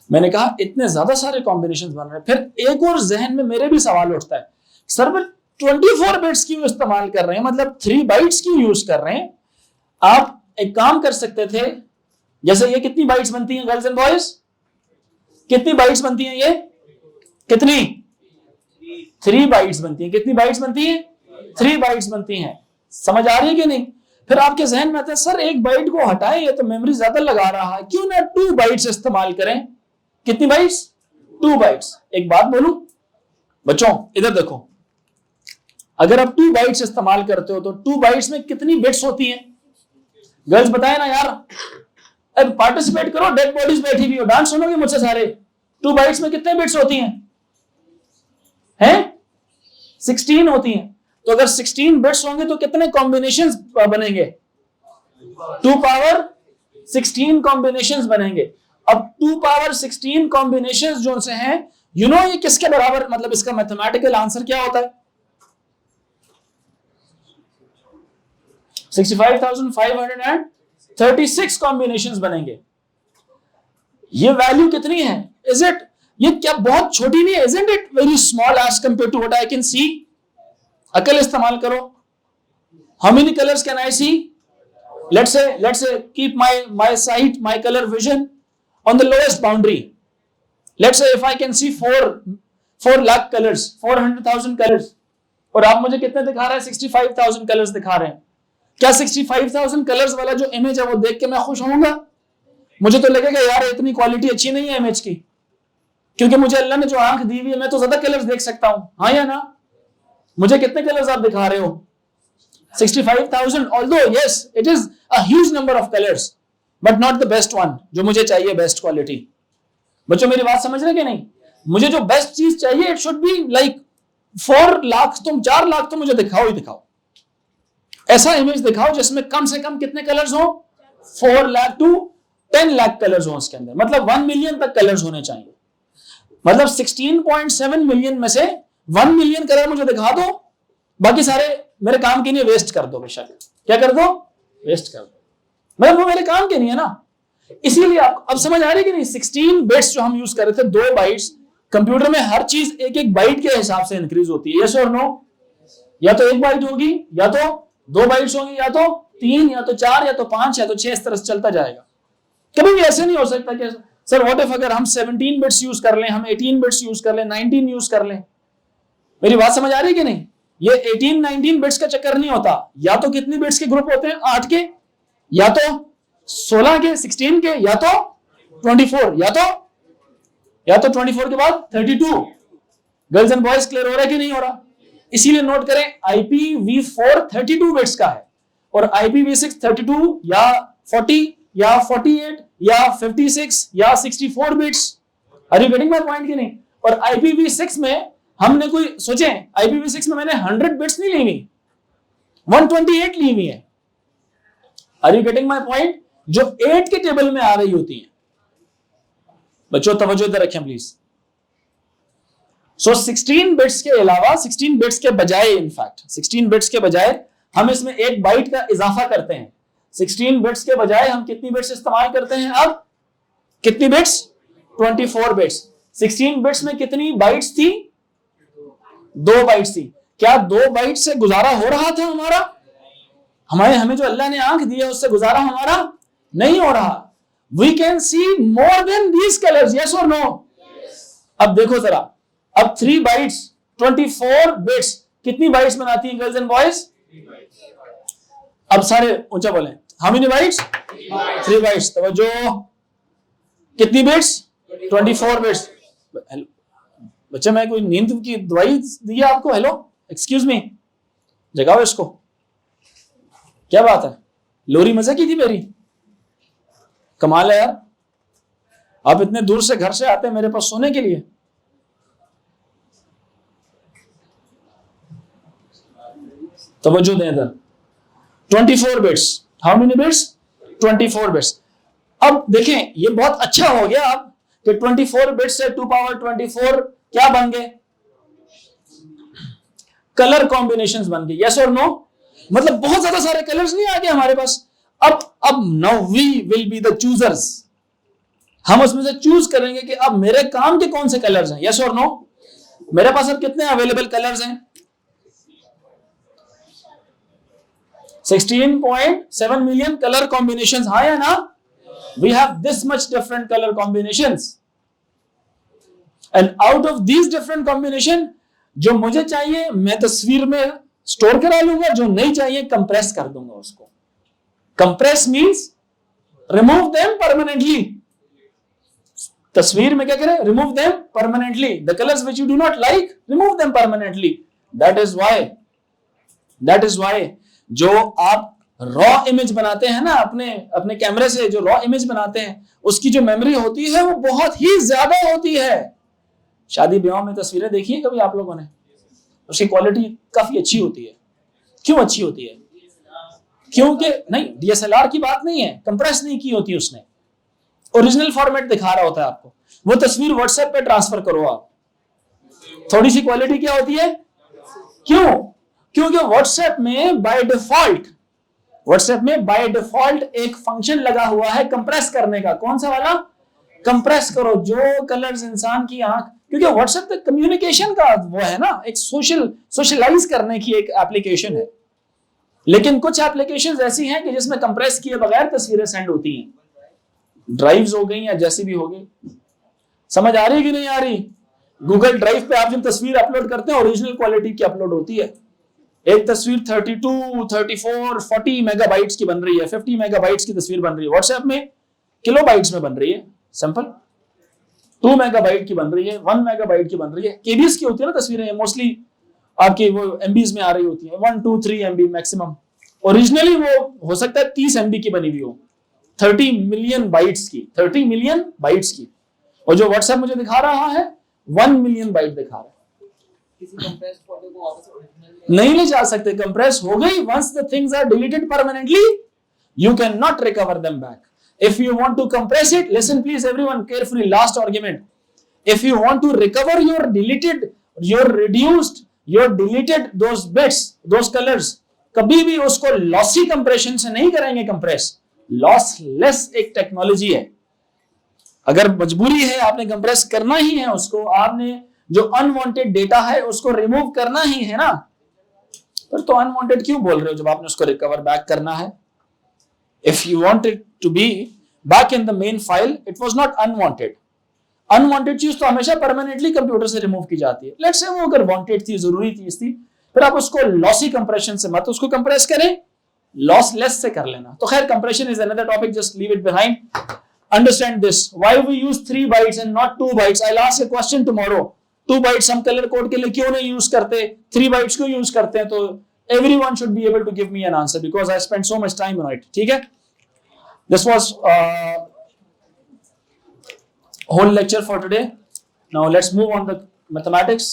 मैंने कहा इतने ज्यादा सारे कॉम्बिनेशंस बन रहे हैं। फिर एक और जहन में मेरे भी सवाल उठता है, सर वो 24 बिट्स क्यों इस्तेमाल कर रहे हैं? मतलब 3 बाइट्स क्यों यूज कर रहे हैं? आप एक काम कर सकते थे, जैसे ये कितनी बाइट्स बनती हैं गर्ल्स एंड बॉयज? कितनी बाइट्स बनती हैं ये? कितनी? 3 बाइट्स बनती हैं। कितनी बाइट्स बनती हैं? 3 बाइट्स बनती हैं। समझ आ रही है कि नहीं? फिर आपके जहन में आता है सर एक बाइट को हटाएं, ये तो मेमोरी ज्यादा लगा रहा है, क्यों ना 2 बाइट्स इस्तेमाल करें। कितनी बाइट्स? 2 बाइट्स। एक बात बोलूं बच्चों, इधर देखो, अगर आप 2 बाइट्स इस्तेमाल करते हो तो 2 बाइट्स में कितनी बिट्स होती हैं? गर्ल्स बताए ना यार, अब पार्टिसिपेट करो, डेड बॉडीज बैठी हुई हो, डांस सुनोगे मुझसे सारे। 2 बाइट्स में कितने बिट्स होती हैं? 16 होती हैं। तो अगर 16 बिट्स होंगे तो कितने कॉम्बिनेशंस बनेंगे? 2 पावर 16 कॉम्बिनेशंस बनेंगे। अब 2 पावर 16 कॉम्बिनेशंस जो से हैं, यू नो ये किसके बराबर, मतलब इसका मैथमेटिकल आंसर क्या होता है? 65,536 कॉम्बिनेशंस बनेंगे। ये वैल्यू कितनी है? इज इट, ये क्या बहुत छोटी नहीं है? Isn't it very small as compare to what I can see? अकल इस्तेमाल करो। How many colours can I see? Let's say keep my sight, my color vision on the lowest boundary. Let's say if I can see 4 lakh colors, 400,000 colors, और आप मुझे कितने दिखा रहे हैं? 65,000 कलर्स दिखा रहे हैं। क्या 65,000 कलर्स वाला जो इमेज है वो देख के मैं खुश होऊंगा? मुझे तो लगेगा यार इतनी क्वालिटी अच्छी नहीं है इमेज की, क्योंकि मुझे अल्लाह ने जो आंख दी हुई है मैं तो ज्यादा कलर्स देख सकता हूं, हाँ या ना? मुझे कितने कलर्स आप दिखा रहे हो? 65,000, although yes it is a huge number of colors but not the best one जो मुझे चाहिए बेस्ट क्वालिटी। बच्चों मेरी बात समझ रहे कि नहीं? मुझे जो बेस्ट चीज चाहिए it should be like 4 lakh, तुम 4 लाख तो मुझे दिखाओ ही दिखाओ, ऐसा इमेज दिखाओ जिसमें कम से कम कितने कलर्स हो? 4 लाख टू 10 लाख कलर्स हो उसके अंदर, मतलब 1 मिलियन तक कलर्स होने चाहिए। मतलब 16.7 मिलियन में से 1 मिलियन कलर मुझे दिखा दो, बाकी सारे मेरे काम के लिए वेस्ट कर दो। बेशक क्या कर दो? वेस्ट कर दो, मतलब वो मेरे काम के नहीं है ना। इसीलिए आप अब समझ आ रही कि नहीं? 16 बिट्स जो हम यूज कर रहे थे, 2 बाइट्स, कंप्यूटर में हर चीज एक बाइट के हिसाब से इंक्रीज होती है। यस और नो? या तो 1 बाइट होगी, या तो 2 बाइट्स होंगी, या तो 3, या तो 4, या तो 5, या तो 6, इस तरह से चलता जाएगा। कभी भी ऐसे नहीं हो सकता कि सर व्हाट इफ अगर हम 17 बिट्स यूज कर लें, हम 18 बिट्स यूज कर लें, 19 यूज कर लें। मेरी बात समझ आ रही है कि नहीं? ये 18-19 बिट्स का चक्कर नहीं होता। या तो कितनी बिट्स के ग्रुप होते हैं? 8 के, या तो 16 के, 16 के, या तो 24, या तो 24 के बाद 32। गर्ल्स एंड बॉयज क्लियर हो रहा है कि नहीं हो रहा? इसीलिए नोट करें IPv4 32 बिट्स का है और IPv6 32 या 40 या 48 या 56 या 64 bits. Are you getting my point कि नहीं? और IPv6 में हमने कोई सोचे, IPv6 में मैंने 100 बिट्स नहीं ली हुई, 128 ली हुई है। Are you getting my point? जो 8 के टेबल में आ रही होती है। बच्चों तवज्जो इधर रखें प्लीज। सो 16 बिट्स के अलावा, 16 बिट्स के बजाय, इनफैक्ट 16 बिट्स के बजाय हम इसमें 1 बाइट का इजाफा करते हैं। 16 बिट्स के बजाय हम कितनी बिट्स इस्तेमाल करते हैं? अब कितनी बिट्स? 24 बिट्स। 16 बिट्स में कितनी बाइट्स थी? 2 बाइट्स थी। क्या 2 बाइट से गुजारा हो रहा था हमारा? हमें जो अल्लाह ने आंख दी है उससे गुजारा हमारा नहीं हो रहा। We can see more than these colours, yes और नो? अब देखो जरा, अब 3 बाइट्स 24 बिट्स कितनी बाइट्स बनाती हैं गर्ल्स एंड बॉयज? अब सारे ऊंचा बोलें, हाउ मेनी बाइट्स? 3 बाइट्स। तवज्जो, कितनी बिट्स? 24 बिट्स। बच्चे मैं कोई नींद की दवाई दी है आपको? हेलो एक्सक्यूज मी, जगाओ इसको। क्या बात है, लोरी मजे की थी मेरी? कमाल है यार, आप इतने दूर से घर से आते हैं मेरे पास सोने के लिए। तवज्जो दें इधर। 24 bits, how many bits? 24 bits. अब देखें ये बहुत अच्छा हो गया अब कि 24 बिट्स से 2 पावर 24 क्या बन गए? कलर कॉम्बिनेशंस बन गए। यस और नो? मतलब बहुत ज्यादा सारे कलर्स नहीं आ गए हमारे पास। अब now we will be the choosers. हम उसमें से चूज करेंगे कि अब मेरे काम के कौन से कलर्स हैं। यस और नो? मेरे पास अब कितने अवेलेबल कलर्स हैं? 16.7 मिलियन कलर कॉम्बिनेशंस, हाँ या ना? We have this much different color combinations. And out of these different combination, जो मुझे चाहिए मैं तस्वीर में स्टोर करा लूंगा, जो नहीं चाहिए कंप्रेस कर दूंगा उसको। Compress means remove them permanently. तस्वीर में क्या करें? Remove them permanently. The colours which you do not like, remove them permanently. That is why जो आप रॉ इमेज बनाते हैं ना, अपने कैमरे से जो रॉ इमेज बनाते हैं, उसकी जो मेमोरी होती है वो बहुत ही ज्यादा होती है। शादी ब्याह में तस्वीरें देखी है कभी आप लोगों ने? उसकी क्वालिटी काफी अच्छी होती है। क्यों अच्छी होती है? क्योंकि नहीं, डीएसएलआर की बात नहीं है, कंप्रेस नहीं की होती उसने, ओरिजिनल फॉर्मेट दिखा रहा होता है आपको। वो तस्वीर व्हाट्सएप पे ट्रांसफर करो आप, थोड़ी सी क्वालिटी क्या होती है? क्यों? क्योंकि व्हाट्सएप में बाय डिफॉल्ट एक फंक्शन लगा हुआ है कंप्रेस करने का। कौन सा वाला? कंप्रेस करो जो कलर्स इंसान की आंख, क्योंकि व्हाट्सएप तक कम्युनिकेशन का वो है ना, एक सोशलाइज करने की एक एप्लीकेशन है। लेकिन कुछ एप्लीकेशंस ऐसी हैं कि जिसमें कंप्रेस किए बगैर तस्वीरें सेंड होती हैं, ड्राइव्स हो गई या जैसी भी हो गई। समझ आ रही कि नहीं आ रही? गूगल ड्राइव पे आप जब तस्वीर अपलोड करते हैं ओरिजिनल क्वालिटी की अपलोड होती है। एक तस्वीर 32, 34, 40 मेगाबाइट्स की बन रही है, 50 मेगाबाइट्स की तस्वीर बन रही है। व्हाट्सएप में किलोबाइट्स में बन रही है, सिंपल 2 मेगाबाइट की बन रही है, 1 मेगाबाइट की बन रही है। केबीएस की होती है ना तस्वीरें, मोस्टली आपकी वो एमबीज में आ रही होती है, 1, 2, 3 एमबी मैक्सिमम। ओरिजिनली वो हो सकता है 30 एमबी की बनी हुई हो, 30 मिलियन बाइट्स की। और जो व्हाट्सएप मुझे दिखा रहा है 1 मिलियन बाइट दिखा रहा है। किसी कंप्रेस फोटो को वापस ओरिजिनल नहीं ले जा सकते, कंप्रेस हो गई। Once the things are deleted permanently, you can not recover them back. If you want to compress it, listen please everyone carefully, last argument. If you want to recover your deleted those bits, those colors, कभी भी उसको lossy compression से नहीं करेंगे compress. Lossless एक technology है। अगर मजबूरी है, आपने कंप्रेस करना ही है उसको, आपने जो अनवांटेड डेटा है उसको रिमूव करना ही है ना, पर तो अनवांटेड क्यों बोल रहे हो जब आपने उसको रिकवर बैक करना है? If you want it to be back in the main file, it was not unwanted. Unwanted चीज तो हमेशा परमानेंटली कंप्यूटर से रिमूव की जाती है। लेट्स से वो अगर वांटेड थी, जरूरी चीज थी, फिर आप उसको लॉसी कंप्रेशन से मत उसको कंप्रेस करें, लॉसलेस से कर लेना। तो खैर, compression is another topic, just leave it behind. Understand this, why we use 3 bytes and not 2 bytes. I ask a question tomorrow, 2 bytes हम कलर कोड के लिए क्यों नहीं यूज करते, 3 बाइट्स क्यों यूज करते हैं? तो everyone should be able to give me an answer because I spent so much time on it. ठीक है? This was whole lecture for today. Now let's move on the mathematics.